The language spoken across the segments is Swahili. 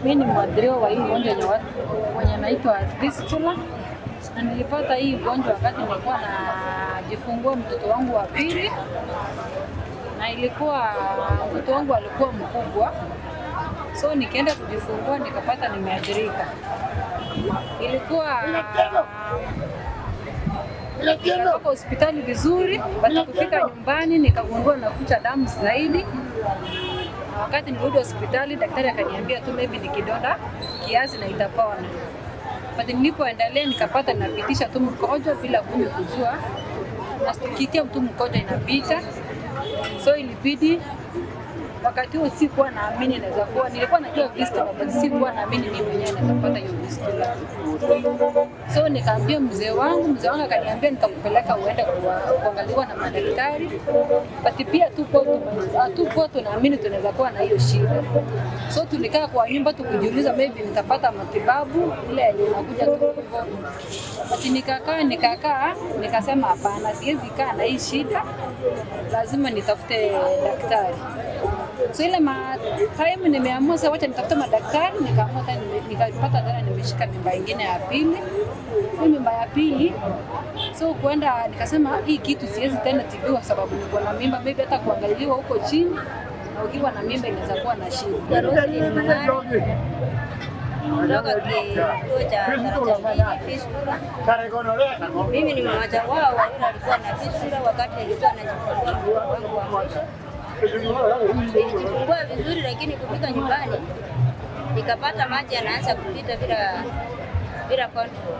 Mimi ni mwadhiriwa wa hii ugonjwa wenye anaitwa fistula, na nilipata hii ugonjwa wakati nilikuwa najifungua mtoto wangu wa pili, na ilikuwa mtoto wangu alikuwa mkubwa, so nikaenda kujifungua nikapata nimeathirika. Ilikuwa nikatoka hospitali vizuri, baada kufika nyumbani nikagundua nafuta damu zaidi. Wakati nilirudi hospitali daktari akaniambia tu maybe ni kidonda kiasi na itapona. But nilipoendelea nikapata napitisha tu mkojo bila kujua. Nasikia tu mkojo inapita. So ilibidi wakati huo sikuwa naamini naweza kuwa, nilikuwa najua fistula but sikuwa naamini mimi mwenyewe naweza kupata hiyo fistula. So nikaambia mzee wangu akaniambia nitakupeleka uende kuangaliwa na madaktari. But pia tupo tunaamini tunaweza kuwa na hiyo shida. So tulikaa kwa nyumba tukijiuliza maybe nitapata matibabu ile inakuja tu hivyo. But nikakaa nikasema hapana, siwezi kaa na hii shida, lazima nitafute daktari. So ile time nimeamua sasa wacha nitafute madaktari, nikaamua nikapata tena nimeshika mimba nyingine ya pili. Hii mimba ya pili, so kwenda nikasema hii kitu siwezi tena tibiwa sababu niko na mimba, maybe hata kuangaliwa huko chini, na ukiwa na mimba inaweza kuwa na shida. Kutoka kituo cha Daraja Fistula. Mimi ni mmoja wao yule alikuwa na fistula wakati alikuwa anajifungua wangu wa mwisho. Nilijifungua vizuri lakini kufika nyumbani nikapata maji yanaanza kupita bila control.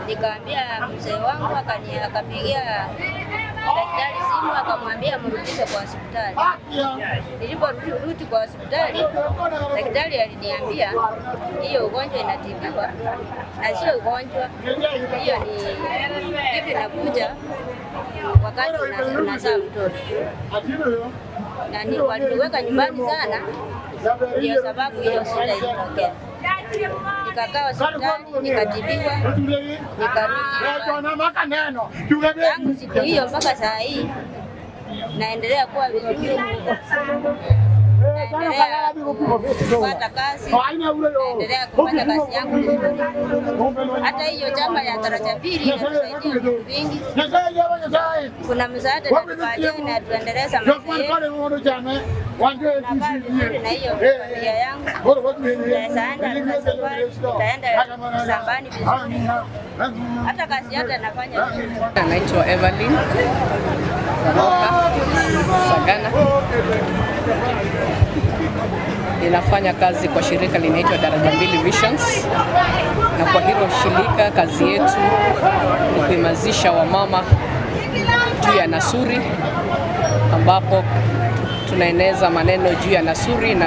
Nikaambia mzee wangu akapigia daktari simu akamwambia mrudishe kwa hospitali. Niliporudi kwa hospitali daktari aliniambia hiyo ugonjwa inatibiwa na sio ugonjwa, hiyo ni kitu inakuja wakati unazaa mtoto. Na waliniweka nyumbani sana, ndio sababu hiyo shida ilitokea. Nikakaa hospitali, nikatibiwa, nikarudi. Tangu siku hiyo mpaka saa hii naendelea kuwa vizuri. Naendelea kupata kazi, naendelea kufanya kazi yangu vizuri. Hata hiyo chama ya Daraja Mbili inatusaidia vitu vingi. Kuna msaada natupatia na tuendeleza maisha yetu. Navaa vizuri na hiyo familia yangu. Nitaenda safari, nitaenda shambani vizuri. Hata kazi yote nafanya vizuri. Naitwa Evelyn Sagana. Ninafanya kazi kwa shirika linaitwa Daraja Mbili Visions, na kwa hilo shirika kazi yetu ni kuhamasisha wamama juu ya nasuri, ambapo tunaeneza maneno juu ya nasuri na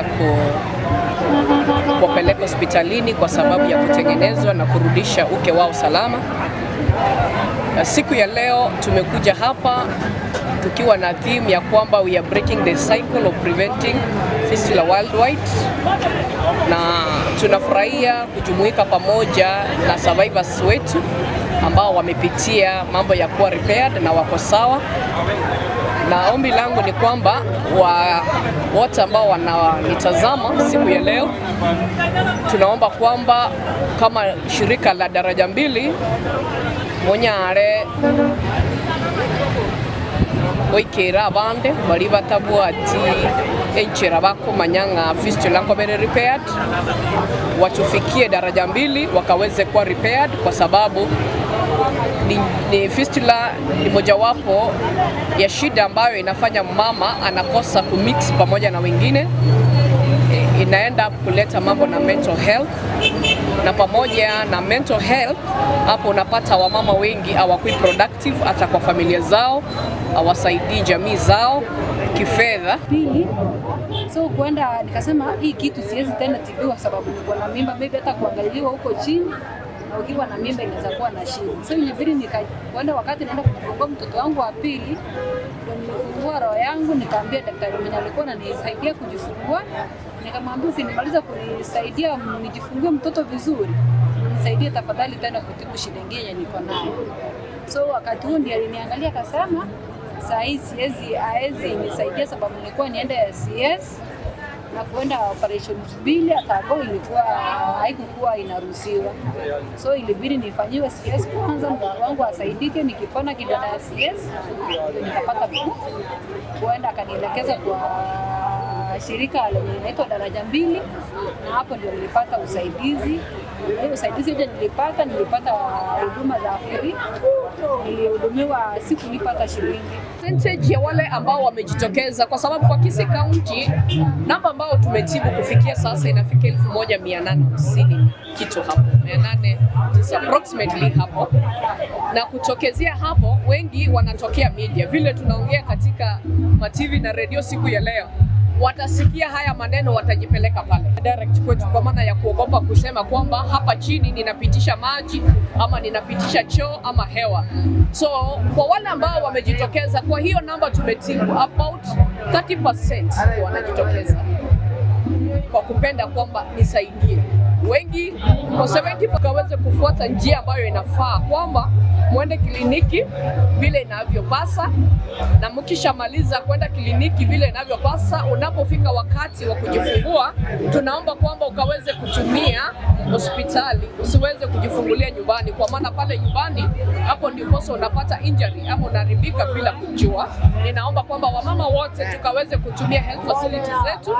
kupeleka hospitalini kwa sababu ya kutengenezwa na kurudisha uke wao salama. Siku ya leo tumekuja hapa tukiwa na theme ya kwamba we are breaking the cycle of preventing fistula worldwide, na tunafurahia kujumuika pamoja na survivors wetu ambao wamepitia mambo ya kuwa repaired na wako sawa. Na ombi langu ni kwamba wote ambao wananitazama siku ya leo, tunaomba kwamba kama shirika la Daraja Mbili monyare oikera abande bari batabwati enchera bakomanya nga fistula nkobere repaired, watufikie Daraja Mbili wakaweze kuwa repaired, kwa sababu ni fistula ni mojawapo ya shida ambayo inafanya mama anakosa kumix pamoja na wengine. Inaenda kuleta mambo na mental health, na pamoja na mental health hapo unapata wamama wengi hawakui productive hata kwa familia zao, hawasaidii jamii zao kifedha. Pili, so kwenda nikasema hii kitu siwezi tena tibiwa sababu niko na mimba, maybe hata kuangaliwa huko chini, na ukiwa na mimba inaweza kuwa na shida. So ilibidi nikaenda, wakati naenda kujifungua mtoto wangu wa pili, ndio nimefungua roho yangu, nikaambia daktari mwenye alikuwa ananisaidia kujifungua, nikamwambia ukinimaliza kunisaidia nijifungue mtoto vizuri, nisaidie tafadhali tena kutibu shida nyingine niko nayo. So wakati huo ndiye aliniangalia akasema saa hii haezi nisaidia sababu nilikuwa niende CS, na kuenda operations mbili akago ilikuwa haikuwa inaruhusiwa, so ilibidi nifanyiwe CS kwanza, mgongo wangu asaidike, nikipona kidonda ya CS nikapata kuenda, akanielekeza kwa shirika lenye inaitwa Daraja Mbili, na hapo ndio nilipata usaidizi. Hiyo usaidizi yote nilipata huduma za free, nilihudumiwa, sikulipata shilingi. Percentage ya wale ambao wamejitokeza, kwa sababu kwa Kisii County namba ambao tumetibu kufikia sasa inafika 1850 kitu hapo, 800 approximately hapo, na kutokezea hapo wengi wanatokea media. Vile tunaongea katika TV na radio siku ya leo, watasikia haya maneno, watajipeleka pale direct kwetu, kwa maana ya kuogopa kusema kwamba hapa chini ninapitisha maji ama ninapitisha choo ama hewa. So kwa wale ambao wamejitokeza, kwa hiyo namba tumetibu about 30% wanajitokeza kwa kupenda kwamba nisaidie. Wengi kwa 70% kaweze kufuata njia ambayo inafaa, kwamba muende kliniki vile inavyopasa, na mkishamaliza kwenda kliniki vile inavyopasa, unapofika wakati wa kujifungua, tunaomba kwamba ukaweze kutumia hospitali, usiweze kujifungulia nyumbani, kwa maana pale nyumbani hapo ndipo unapata injury ama unaribika bila kujua. Ninaomba kwamba wamama wote tukaweze kutumia health facilities zetu.